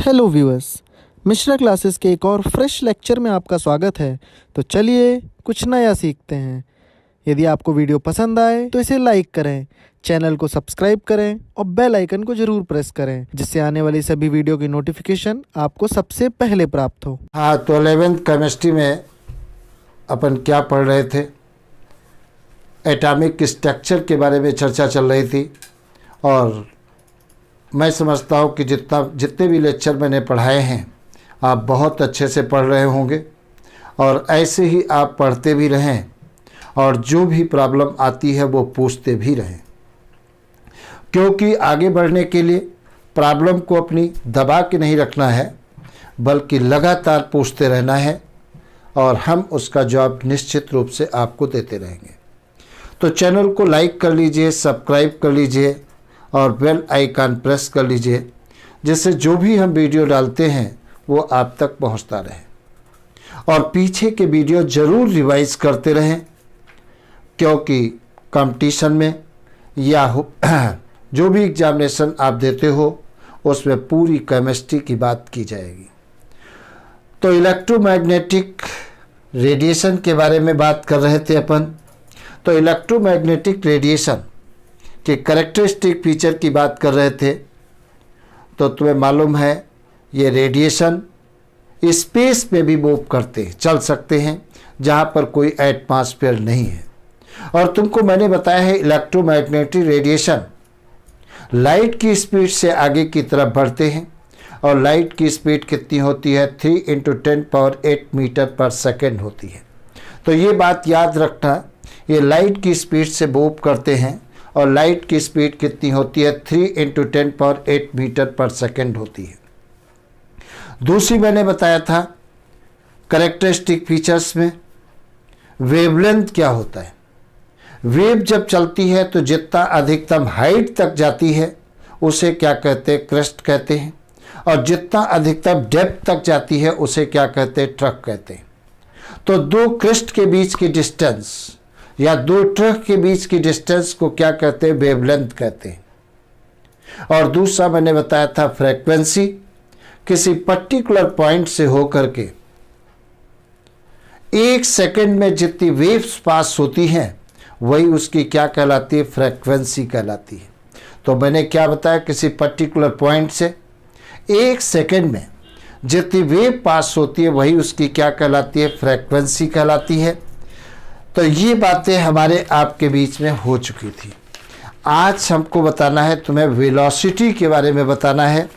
Hello viewers, Mishra classes के एक और फ्रेश लेक्चर में आपका स्वागत है। तो चलिए कुछ नया सीखते हैं। यदि आपको वीडियो पसंद आए तो इसे लाइक करें, चैनल को सब्सक्राइब करें और बेल आइकन को ज़रूर प्रेस करें, जिससे आने वाली सभी वीडियो की नोटिफिकेशन आपको सबसे पहले प्राप्त हो। हाँ, तो 11th केमिस्ट्री में अपन क्या पढ़ रहे थे? एटॉमिक स्ट्रक्चर के बारे में चर्चा चल रही थी और मैं समझता हूँ कि जितने भी लेक्चर मैंने पढ़ाए हैं आप बहुत अच्छे से पढ़ रहे होंगे और ऐसे ही आप पढ़ते भी रहें और जो भी प्रॉब्लम आती है वो पूछते भी रहें, क्योंकि आगे बढ़ने के लिए प्रॉब्लम को अपनी दबा के नहीं रखना है बल्कि लगातार पूछते रहना है और हम उसका जवाब निश्चित रूप से आपको देते रहेंगे। तो चैनल को लाइक कर लीजिए, सब्सक्राइब कर लीजिए और बेल आइकन प्रेस कर लीजिए, जिससे जो भी हम वीडियो डालते हैं वो आप तक पहुंचता रहे। और पीछे के वीडियो ज़रूर रिवाइज करते रहें, क्योंकि कंपटीशन में या जो भी एग्जामिनेशन आप देते हो उसमें पूरी केमिस्ट्री की बात की जाएगी। तो इलेक्ट्रोमैग्नेटिक रेडिएशन के बारे में बात कर रहे थे अपन। तो इलेक्ट्रोमैग्नेटिक रेडिएशन के कैरेक्टरिस्टिक फीचर की बात कर रहे थे। तो तुम्हें मालूम है ये रेडिएशन स्पेस में भी मूव करते हैं, चल सकते हैं जहाँ पर कोई एटमॉस्फेयर नहीं है। और तुमको मैंने बताया है इलेक्ट्रोमैग्नेटिक रेडिएशन लाइट की स्पीड से आगे की तरफ बढ़ते हैं और लाइट की स्पीड कितनी होती है? 3 × 10⁸ मीटर पर सेकेंड होती है। तो ये बात याद रखना, ये लाइट की स्पीड से मूव करते हैं और लाइट की स्पीड कितनी होती है? 3 × 10⁸ मीटर पर सेकेंड होती है। दूसरी मैंने बताया था कैरेक्टरिस्टिक फीचर्स में वेवलेंथ क्या होता है। वेव जब चलती है तो जितना अधिकतम हाइट तक जाती है उसे क्या कहते हैं? क्रेस्ट कहते हैं। और जितना अधिकतम डेप्थ तक जाती है उसे क्या कहते हैं? ट्रक कहते हैं। तो दो क्रेस्ट के बीच की डिस्टेंस या दो ट्रक के बीच की डिस्टेंस को क्या कहते हैं? वेवलेंथ कहते हैं। और दूसरा मैंने बताया था फ्रीक्वेंसी, किसी पर्टिकुलर पॉइंट से होकर के 1 सेकंड में जितनी वेव्स पास होती हैं वही उसकी क्या कहलाती है? फ्रीक्वेंसी कहलाती है। तो मैंने क्या बताया? किसी पर्टिकुलर पॉइंट से 1 सेकंड में जितनी वेव पास होती है वही उसकी क्या कहलाती है? फ्रीक्वेंसी कहलाती है। तो ये बातें हमारे आपके बीच में हो चुकी थी। आज हमको बताना है, तुम्हें वेलोसिटी के बारे में बताना है।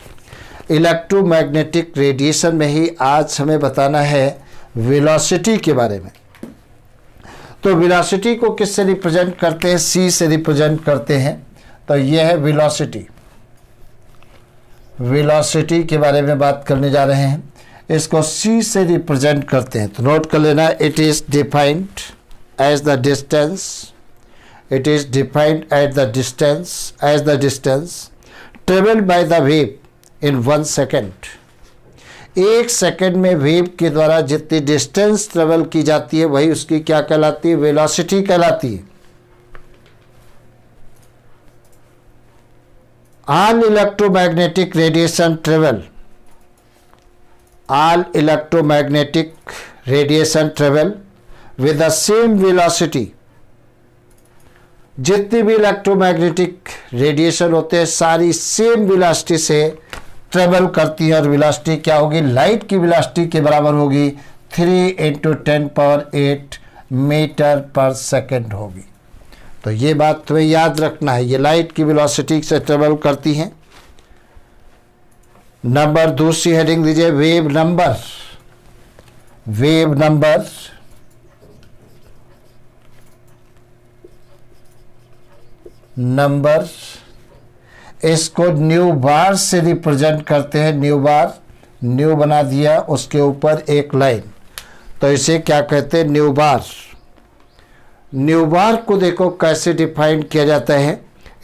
इलेक्ट्रोमैग्नेटिक रेडिएशन में ही आज हमें बताना है वेलोसिटी के बारे में। तो वेलोसिटी को किससे रिप्रेजेंट करते हैं? सी से रिप्रेजेंट करते हैं। तो ये है वेलोसिटी। वेलोसिटी के बारे में बात करने जा रहे हैं। इसको सी से रिप्रेजेंट करते हैं। तो नोट कर लेना, it is defined as the distance, it is defined as the distance traveled by the wave in 1 second। 1 second में वेव के द्वारा जितनी डिस्टेंस ट्रेवल की जाती है वही उसकी क्या कहलाती है? वेलोसिटी कहलाती है। all electromagnetic radiation travel with the same velocity। जितनी भी इलेक्ट्रोमैग्नेटिक रेडिएशन होते हैं सारी सेम वेलोसिटी से ट्रेवल करती है। और वेलोसिटी क्या होगी? लाइट की वेलोसिटी के बराबर होगी 3 × 10⁸ मीटर पर सेकेंड होगी। तो ये बात तुम्हें याद रखना है, ये लाइट की वेलोसिटी से ट्रेवल करती हैं। नंबर, दूसरी हेडिंग दीजिए wave number. Wave number number इसको न्यू बार से रिप्रेजेंट करते हैं। न्यू बार, न्यू बना दिया, उसके ऊपर एक लाइन, तो इसे क्या कहते हैं? न्यू बार। न्यू बार को देखो कैसे डिफाइन किया जाता है।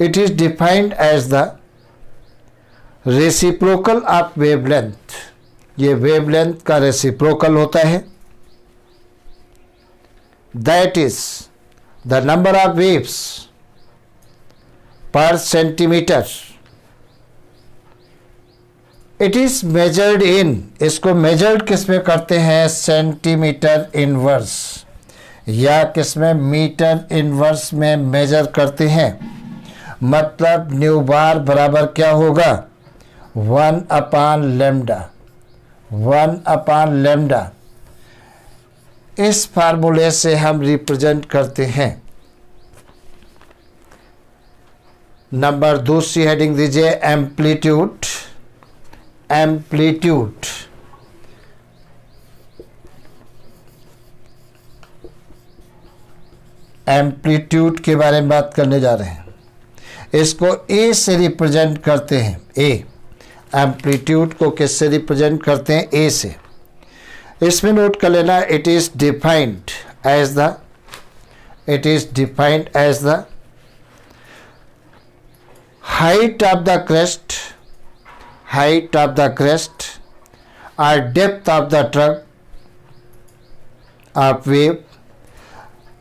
It is defined as the reciprocal of wavelength. ये वेवलेंथ का रेसिप्रोकल होता है। That is the number of waves per centimetre it is measured in, इसको मेजर्ड किस में करते हैं, सेंटीमीटर इनवर्स, या किस में, मीटर इनवर्स में मेजर करते हैं। मतलब न्यू बार बराबर क्या होगा, 1/λ, 1/λ। इस फार्मूले से हम रिप्रेजेंट करते हैं। नंबर दूसरी हेडिंग दीजिए, एम्पलीट्यूड। एम्पलीट्यूड एम्पलीट्यूड के बारे में बात करने जा रहे हैं। इसको ए से रिप्रेजेंट करते हैं। ए, एम्पलीट्यूड को किससे रिप्रेजेंट करते हैं, ए से। इसमें नोट कर लेना, it is defined as the, it is defined as the height of the crest, height of the crest or depth of the truck of wave।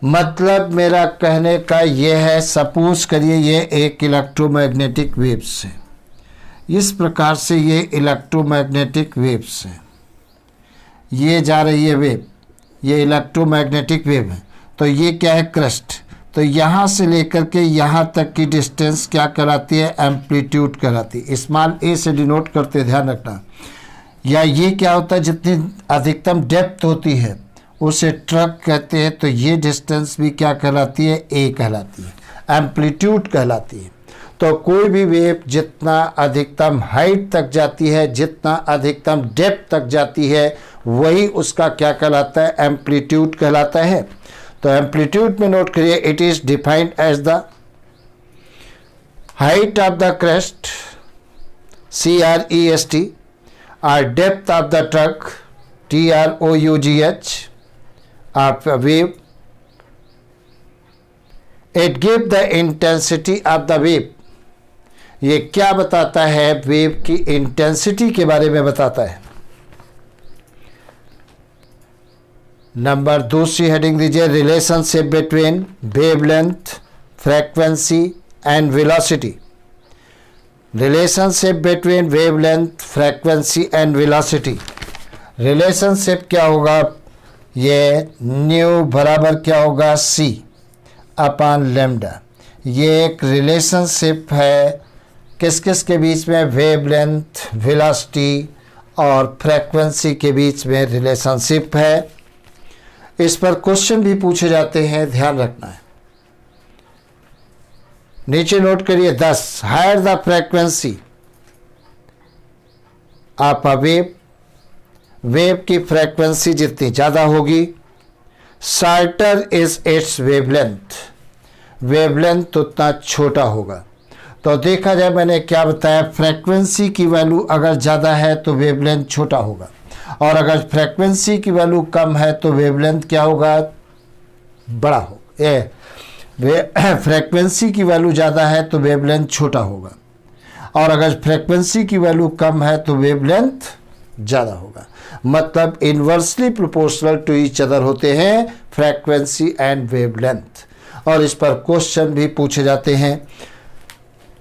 मतलब मेरा कहने का ये है, सपोज करिए ये एक इलेक्ट्रोमैग्नेटिक वेव्स है, इस प्रकार से ये इलेक्ट्रोमैग्नेटिक वेव्स है, ये जा रही है वेव, ये इलेक्ट्रोमैग्नेटिक वेव है। तो ये क्या है, क्रस्ट। तो यहाँ से लेकर के यहाँ तक की डिस्टेंस क्या कहलाती है, एम्पलीट्यूड कहलाती है। स्मॉल ए से डिनोट करते, ध्यान रखना। या ये क्या होता है, जितनी अधिकतम डेप्थ होती है उसे ट्रक कहते हैं। तो ये डिस्टेंस भी क्या कहलाती है, ए कहलाती है, एम्पलीट्यूड कहलाती है। तो कोई भी वेव जितना अधिकतम हाइट तक जाती है, जितना अधिकतम डेप्थ तक जाती है, वही उसका क्या कहलाता है, एम्पलीट्यूड कहलाता है। तो एम्पलीट्यूड में नोट करिए, it is defined as the height of the crest, CREST, और depth of the trough, TROUGH, of wave. It give the intensity of the wave. ये क्या बताता है, वेव की इंटेंसिटी के बारे में बताता है। नंबर दूसरी हेडिंग दीजिए, relationship between wavelength, frequency and velocity. Relationship between wavelength, frequency and velocity. Relationship क्या होगा, ये न्यू बराबर क्या होगा, C/λ। ये एक रिलेशनशिप है किस किस के बीच में, वेवलेंथ, वेलोसिटी और फ्रीक्वेंसी के बीच में रिलेशनशिप है। इस पर क्वेश्चन भी पूछे जाते हैं, ध्यान रखना है। नीचे नोट करिए, 10 higher the frequency of a wave, wave की फ्रीक्वेंसी जितनी ज़्यादा होगी, shorter is its wavelength, wavelength उतना छोटा होगा। तो देखा जाए, मैंने क्या बताया, फ्रीक्वेंसी की वैल्यू अगर ज़्यादा है तो वेवलेंथ छोटा होगा, और अगर फ्रीक्वेंसी की वैल्यू कम है तो वेवलेंथ क्या होगा, बड़ा होगा। फ्रीक्वेंसी की वैल्यू ज़्यादा है तो वेवलेंथ छोटा होगा, और अगर फ्रीक्वेंसी की वैल्यू कम है तो वेवलेंथ ज़्यादा होगा। मतलब inversely proportional to each other होते हैं फ्रीक्वेंसी एंड वेवलेंथ। और इस पर क्वेश्चन भी पूछे जाते हैं।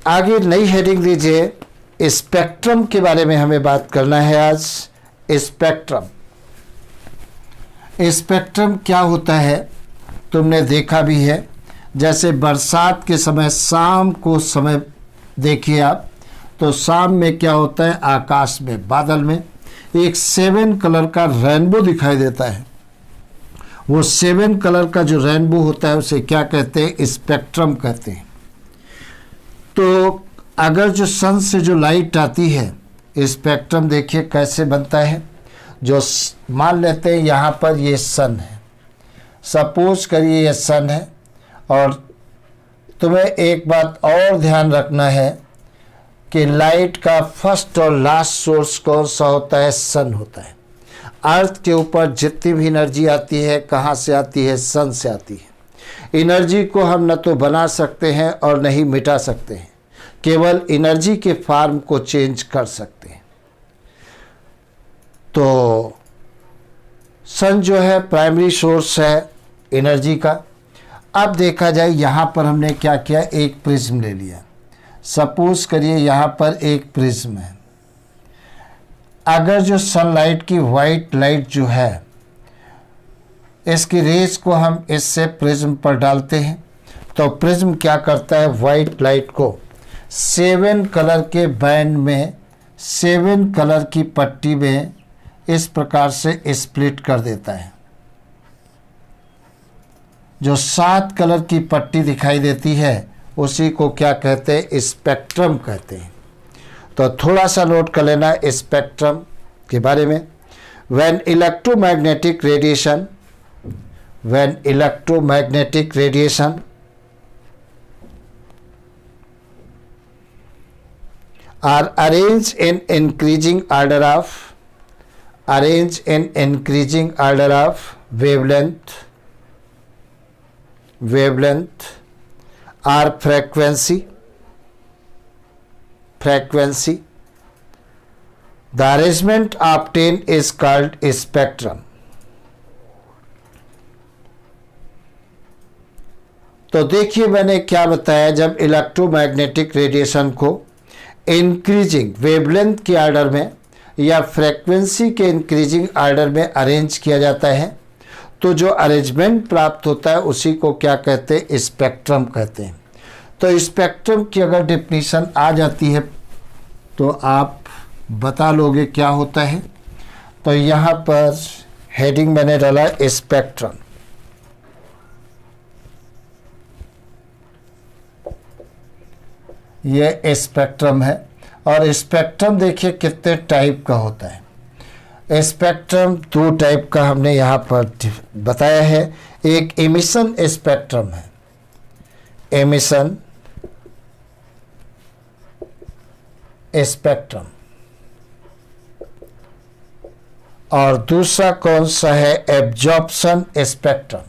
आगे नई हेडिंग दीजिए, स्पेक्ट्रम के बारे में हमें बात करना है आज। स्पेक्ट्रम, स्पेक्ट्रम क्या होता है, तुमने देखा भी है। जैसे बरसात के समय, शाम को समय देखिए आप, तो शाम में क्या होता है, आकाश में, बादल में एक 7 कलर का रेनबो दिखाई देता है। वो 7 कलर का जो रेनबो होता है उसे क्या कहते हैं, स्पेक्ट्रम कहते हैं। तो अगर जो सन से जो लाइट आती है, स्पेक्ट्रम देखिए कैसे बनता है। जो मान लेते हैं यहाँ पर ये सन है, सपोज करिए ये सन है, और तुम्हें एक बात और ध्यान रखना है कि लाइट का फर्स्ट और लास्ट सोर्स कौन सा होता है, सन होता है। अर्थ के ऊपर जितनी भी एनर्जी आती है कहाँ से आती है, सन से आती है। एनर्जी को हम न तो बना सकते हैं और न ही मिटा सकते हैं, केवल एनर्जी के फॉर्म को चेंज कर सकते हैं। तो सन जो है प्राइमरी सोर्स है एनर्जी का। अब देखा जाए, यहाँ पर हमने क्या किया, एक प्रिज्म ले लिया। सपोज करिए यहाँ पर एक प्रिज्म है, अगर जो सनलाइट की वाइट लाइट जो है इसकी रेज को हम इससे प्रिज्म पर डालते हैं तो प्रिज्म क्या करता है, वाइट लाइट को 7 कलर के बैंड में 7 कलर की पट्टी में इस प्रकार से स्प्लिट कर देता है। जो 7 कलर की पट्टी दिखाई देती है उसी को क्या कहते हैं, स्पेक्ट्रम कहते हैं। तो थोड़ा सा नोट कर लेना स्पेक्ट्रम के बारे में। When electromagnetic radiation are arranged in increasing order of wavelength or frequency, the arrangement obtained is called spectrum। तो देखिए मैंने क्या बताया, जब इलेक्ट्रोमैग्नेटिक रेडिएशन को इंक्रीजिंग वेवलेंथ के आर्डर में या फ्रीक्वेंसी के इंक्रीजिंग आर्डर में अरेंज किया जाता है तो जो अरेंजमेंट प्राप्त होता है उसी को क्या कहते हैं, स्पेक्ट्रम कहते हैं। तो स्पेक्ट्रम की अगर डेफिनेशन आ जाती है तो आप बता लोगे क्या होता है। तो यहाँ पर हेडिंग मैंने डाला स्पेक्ट्रम। ये स्पेक्ट्रम है और स्पेक्ट्रम देखिए कितने टाइप का होता है। स्पेक्ट्रम 2 टाइप का हमने यहाँ पर बताया है। एक एमिशन स्पेक्ट्रम है, एमिशन स्पेक्ट्रम, और दूसरा कौन सा है, एब्जॉर्प्शन स्पेक्ट्रम।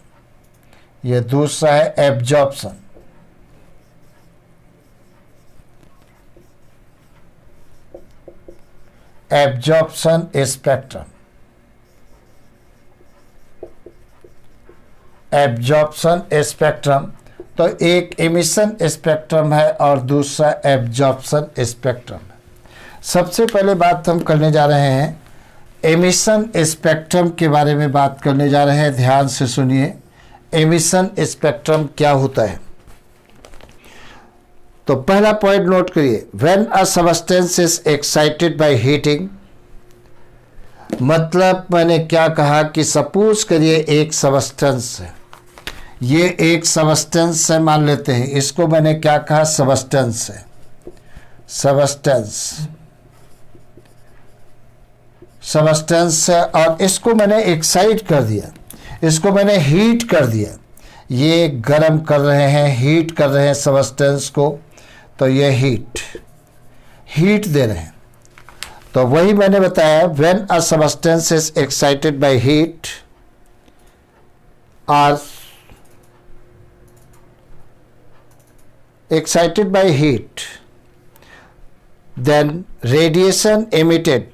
ये दूसरा है absorption. Absorption spectrum, absorption spectrum. तो एक एमिशन स्पेक्ट्रम है और दूसरा एब्जॉर्प्शन स्पेक्ट्रम है। सबसे पहले बात हम करने जा रहे हैं एमिशन स्पेक्ट्रम के बारे में बात करने जा रहे हैं। ध्यान से सुनिए, एमिशन स्पेक्ट्रम क्या होता है। तो पहला पॉइंट नोट करिए, when a substance is excited by heating, मतलब मैंने क्या कहा कि सपोज करिए एक सबस्टेंस है, ये एक सबस्टेंस है मान लेते हैं, इसको मैंने क्या कहा, सबस्टेंस है, सबस्टेंस है और इसको मैंने एक्साइट कर दिया, इसको मैंने हीट कर दिया। ये गर्म कर रहे हैं, हीट कर रहे हैं सबस्टेंस को, तो ये हीट दे रहे हैं। तो वही मैंने बताया, when a substance is excited by heat और excited by heat then radiation emitted,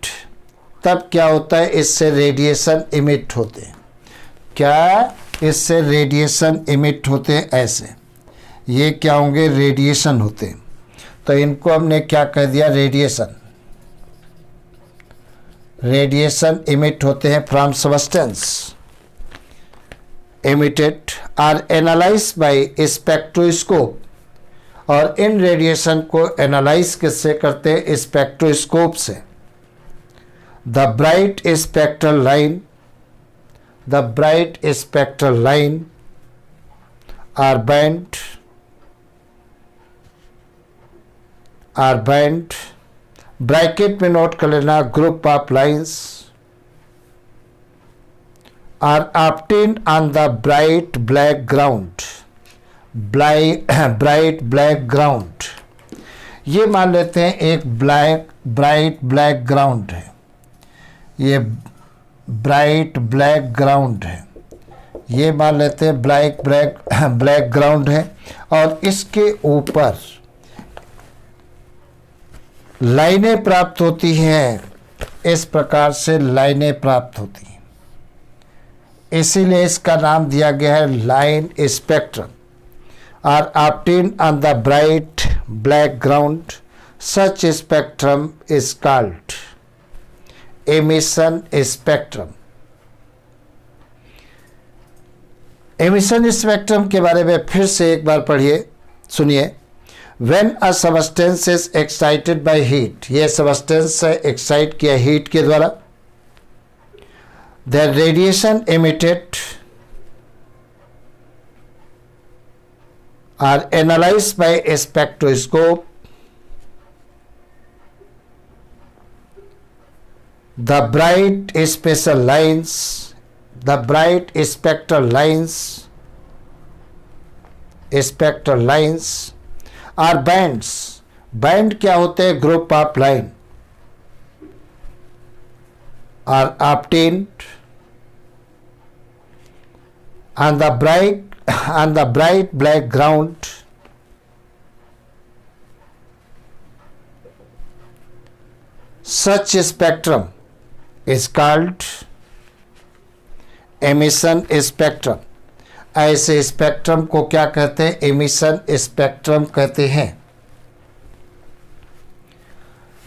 तब क्या होता है, इससे रेडिएशन इमिट होते हैं। क्या इससे रेडिएशन इमिट होते हैं, ऐसे ये क्या होंगे, रेडिएशन होते हैं। तो इनको हमने क्या कह दिया, रेडिएशन इमिट होते हैं from substance, emitted are analyse by spectroscope. और इन रेडिएशन को एनालाइज किससे करते हैं, स्पेक्ट्रोस्कोप से। The bright spectral line or band, bracket में नोट कर लेना, group of lines are obtained on the bright black ground. ये मान लेते हैं एक ब्राइट ब्लैक ग्राउंड है, ये ब्राइट ब्लैक ग्राउंड है, ये मान लेते हैं ब्लैक ग्राउंड है और इसके ऊपर लाइनें प्राप्त होती हैं, इस प्रकार से लाइनें प्राप्त होती हैं, इसीलिए इसका नाम दिया गया है line spectrum. Are obtained on the bright black ground, such spectrum is called emission spectrum. Emission spectrum के बारे में फिर से एक बार पढ़िए, सुनिए। When a substance is excited by heat, यह substance एक्साइट किया हीट के द्वारा, the radiation emitted are analyzed by a spectroscope. The bright spectral lines are bands. Band क्या होते हैं? Group of line are obtained on the bright black ground. Such spectrum is called emission spectrum. ऐसे spectrum को क्या कहते हैं? Emission spectrum कहते हैं।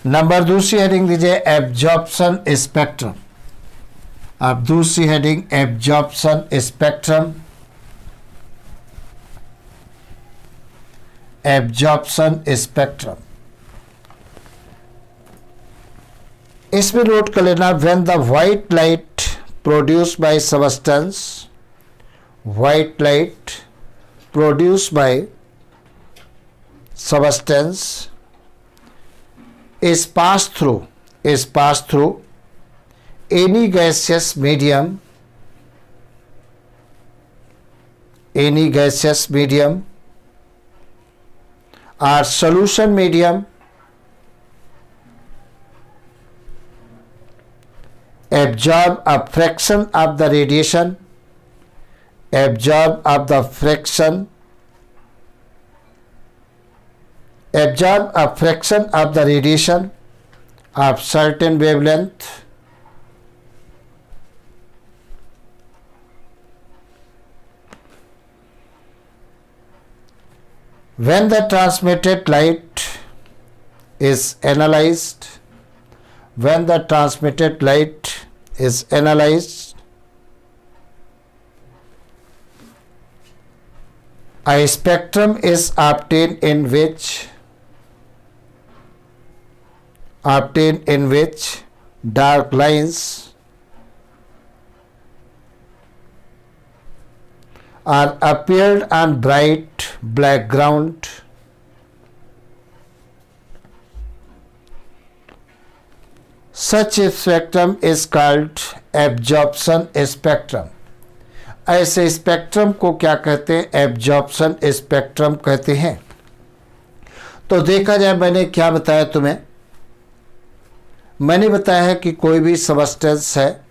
नंबर दूसरी हेडिंग दीजिए, एब्जॉर्प्शन स्पेक्ट्रम। अब दूसरी heading absorption spectrum. Absorption spectrum, इसमें नोट कर लेना, when the white light produced by substance, white light produced by substance is passed through any gaseous medium or solution medium, absorb a fraction of the radiation of the radiation of certain wavelength when the transmitted light is analyzed. A spectrum is obtained in which dark lines are appeared on bright black ground. Such a spectrum is called absorption spectrum. ऐसे spectrum को क्या कहते हैं? Absorption spectrum कहते हैं। तो देखा जाए, मैंने क्या बताया तुम्हें? मैंने बताया है कि कोई भी सबस्टेंस है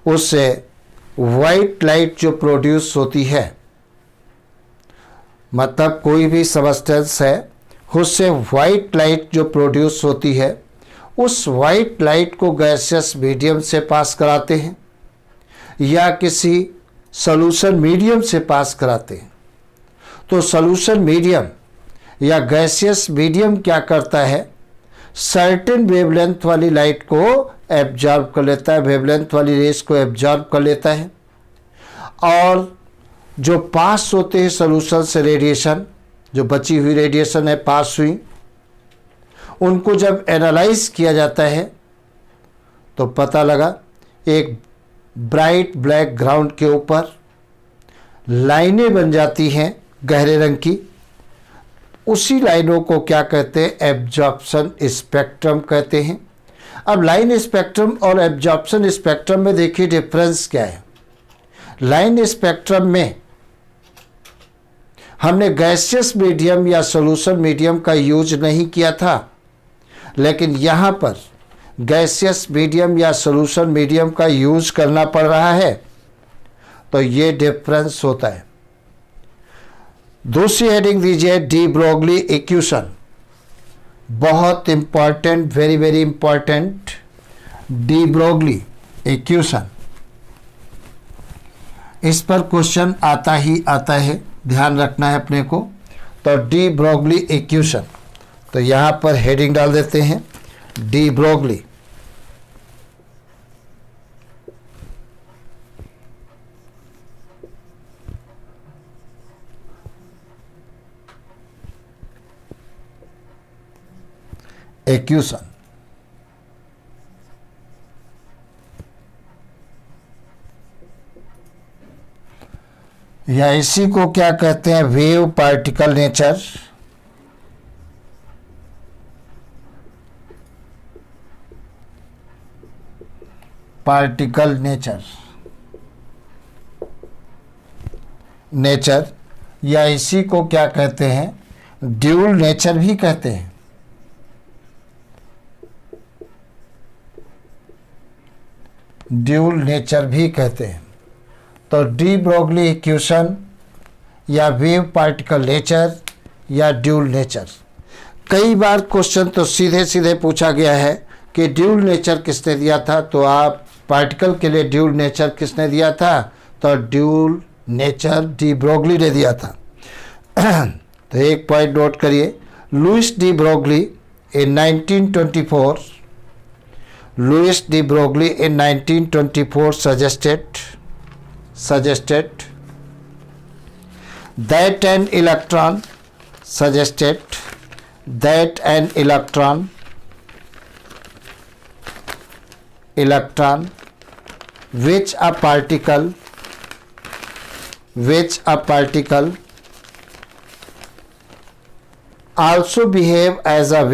उससे वाइट लाइट जो प्रोड्यूस होती है, मतलब कोई भी सबस्टेंस है उससे वाइट लाइट जो प्रोड्यूस होती है, उस वाइट लाइट को गैसियस मीडियम से पास कराते हैं या किसी सॉल्यूशन मीडियम से पास कराते हैं। तो सॉल्यूशन मीडियम या गैसियस मीडियम क्या करता है? सर्टेन वेवलेंथ वाली लाइट को एब्जॉर्ब कर लेता है, वेवलेंथ वाली रेस को एब्जॉर्ब कर लेता है, और जो पास होते हैं सॉल्यूशन से रेडिएशन, जो बची हुई रेडिएशन है पास हुई, उनको जब एनालाइज किया जाता है तो पता लगा एक ब्राइट ब्लैक ग्राउंड के ऊपर लाइनें बन जाती हैं गहरे रंग की। उसी लाइनों को क्या कहते हैं? एब्जॉर्प्शन स्पेक्ट्रम कहते हैं। अब लाइन स्पेक्ट्रम और एब्जॉर्प्शन स्पेक्ट्रम में देखिए डिफरेंस क्या है। लाइन स्पेक्ट्रम में हमने गैसियस मीडियम या सॉल्यूशन मीडियम का यूज नहीं किया था, लेकिन यहाँ पर गैसियस मीडियम या सॉल्यूशन मीडियम का यूज करना पड़ रहा है, तो ये डिफरेंस होता है। दूसरी हेडिंग दीजिए, डी ब्रोगली इक्वेशन। बहुत important, very very important, de Broglie equation. इस पर क्वेश्चन आता ही आता है, ध्यान रखना है अपने को। तो डी ब्रोगली इक्वेशन, तो यहाँ पर हेडिंग डाल देते हैं डी ब्रोगली। एक्यूशन। या इसी को क्या कहते हैं, wave particle nature. Particle nature, या इसी को क्या कहते हैं, ड्यूल नेचर भी कहते हैं। ड्यूल नेचर भी कहते हैं। तो डी ब्रोगली इक्वेशन या वेव पार्टिकल नेचर या ड्यूल नेचर। कई बार क्वेश्चन तो सीधे सीधे पूछा गया है कि ड्यूल नेचर किसने दिया था, तो आप पार्टिकल के लिए ड्यूल नेचर किसने दिया था, तो ड्यूल नेचर डी ब्रोगली ने दिया था। तो एक पॉइंट नोट करिए, Louis de Broglie in 1924, Louis de Broglie in 1924 suggested that an electron which a particle also behave as a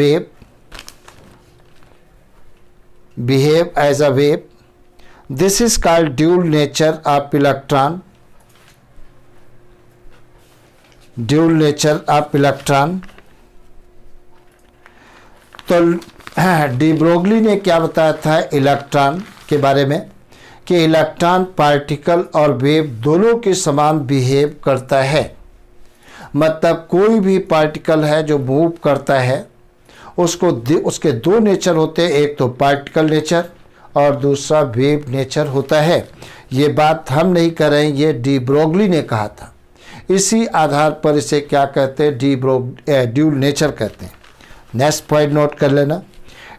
wave, this is called dual nature of electron, तो de Broglie ने क्या बताया था electron के बारे में, कि इलेक्ट्रॉन पार्टिकल और वेव दोनों के समान बिहेव करता है। मतलब कोई भी पार्टिकल है जो मूव करता है, उसके दो नेचर होते हैं, एक तो पार्टिकल नेचर और दूसरा वेव नेचर होता है। ये बात हम नहीं कर रहे हैं, ये डी ब्रोगली ने कहा था। इसी आधार पर इसे क्या कहते हैं, ड्यूल नेचर कहते हैं। नेक्स्ट पॉइंट नोट कर लेना,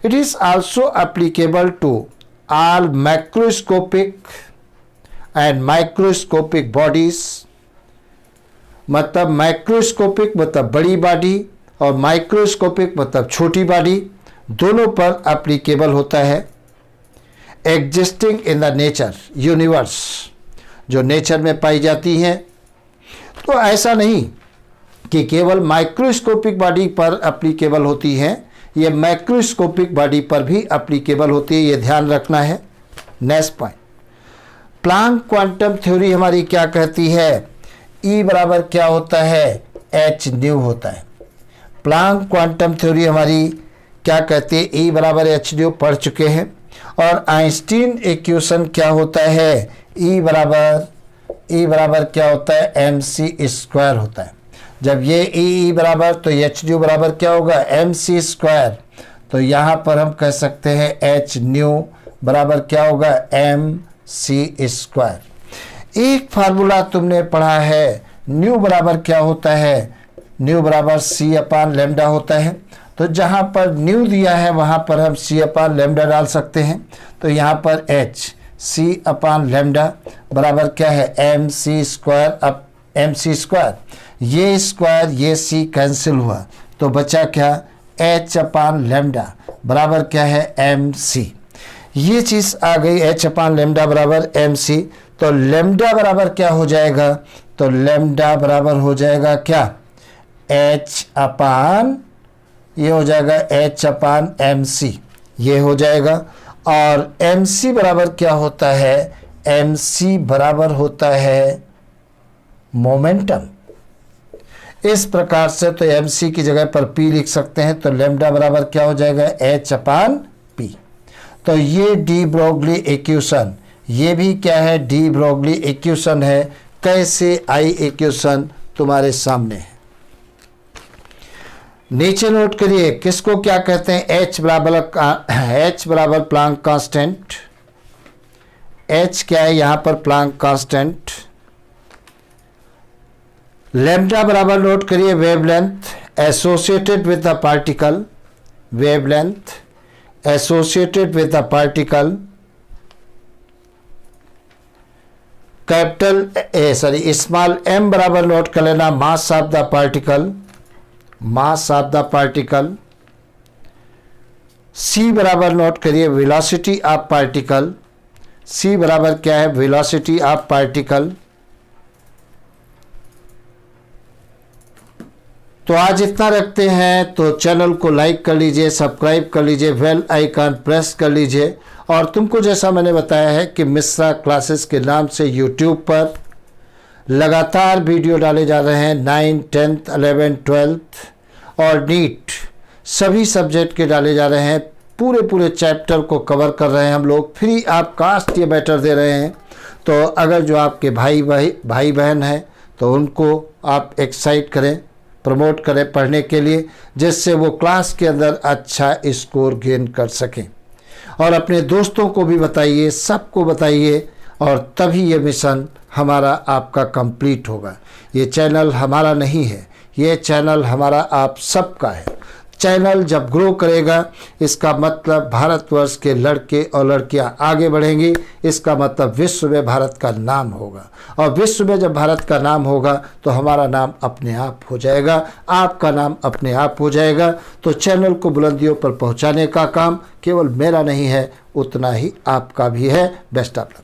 it is also applicable to all macroscopic and microscopic bodies. मतलब माइक्रोस्कोपिक मतलब बड़ी बॉडी और माइक्रोस्कोपिक मतलब छोटी बॉडी, दोनों पर एप्लीकेबल होता है। Existing in the nature universe, जो नेचर में पाई जाती हैं। तो ऐसा नहीं कि केवल माइक्रोस्कोपिक बॉडी पर एप्लीकेबल होती हैं, ये मैक्रोस्कोपिक बॉडी पर भी एप्लीकेबल होती है, ये ध्यान रखना है। Next point, Planck quantum theory हमारी क्या कहती है, E बराबर क्या होता है, h न्यू होता है। प्लांक क्वांटम थ्योरी हमारी क्या कहती है, E बराबर h न्यू पढ़ चुके हैं। और आइंस्टीन इक्वेशन क्या होता है, E बराबर क्या होता है, mc स्क्वायर होता है। जब ये E बराबर तो h न्यू बराबर क्या होगा, mc स्क्वायर। तो यहाँ पर हम कह सकते हैं h न्यू बराबर क्या होगा, mc स्क्वायर। एक फार्मूला तुमने पढ़ा है, न्यू बराबर क्या होता है, न्यू बराबर c अपान लेमडा होता है। तो जहाँ पर न्यू दिया है वहाँ पर हम c अपान लेमडा डाल सकते हैं। तो यहाँ पर h c अपान लेमडा बराबर क्या है, mc square up mc square. ये स्क्वायर ये c कैंसिल हुआ तो बचा क्या, h अपान लेमडा बराबर क्या है, mc। ये चीज़ आ गई, h अपान लेमडा बराबर mc। तो लेमडा बराबर क्या हो जाएगा, तो लेमडा बराबर हो जाएगा क्या, h अपान, ये हो जाएगा h अपान mc, ये हो जाएगा। और mc बराबर क्या होता है, mc बराबर होता है मोमेंटम। इस प्रकार से तो mc की जगह पर p लिख सकते हैं। तो लेमडा बराबर क्या हो जाएगा, h अपान p। तो ये डी ब्रोगली इक्वेशन, ये भी क्या है, डी ब्रोगली इक्वेशन है। कैसे आई इक्वेशन तुम्हारे सामने है, नीचे नोट करिए। किसको क्या कहते हैं, h बराबर प्लांक कांस्टेंट। h क्या है यहाँ पर, प्लांक कांस्टेंट। लेमडा बराबर नोट करिए wavelength associated with the particle, wavelength associated with the particle. Capital small m बराबर नोट कर लेना mass of the particle, mass of the particle. C बराबर नोट करिए वेलोसिटी ऑफ पार्टिकल। C बराबर क्या है? Velocity of particle. तो आज इतना रखते हैं। तो चैनल को लाइक कर लीजिए, सब्सक्राइब कर लीजिए, बेल आइकन प्रेस कर लीजिए। और तुमको जैसा मैंने बताया है कि मिश्रा क्लासेस के नाम से यूट्यूब पर लगातार वीडियो डाले जा रहे हैं। 9, 10th, 11th, 12th और नीट सभी सब्जेक्ट के डाले जा रहे हैं। पूरे चैप्टर को कवर कर रहे हैं हम लोग। फ्री आप कास्ट ये मैटर दे रहे हैं। तो अगर जो आपके भाई बहन हैं तो उनको आप एक्साइट करें, प्रमोट करें पढ़ने के लिए, जिससे वो क्लास के अंदर अच्छा स्कोर गेन कर सकें। और अपने दोस्तों को भी बताइए, सबको बताइए, और तभी ये मिशन हमारा आपका कंप्लीट होगा। ये चैनल हमारा नहीं है, ये चैनल हमारा आप सबका है। चैनल जब ग्रो करेगा इसका मतलब भारतवर्ष के लड़के और लड़कियां आगे बढ़ेंगी। इसका मतलब विश्व में भारत का नाम होगा, और विश्व में जब भारत का नाम होगा तो हमारा नाम अपने आप हो जाएगा, आपका नाम अपने आप हो जाएगा। तो चैनल को बुलंदियों पर पहुंचाने का काम केवल मेरा नहीं है, उतना ही आपका भी है। Best of luck.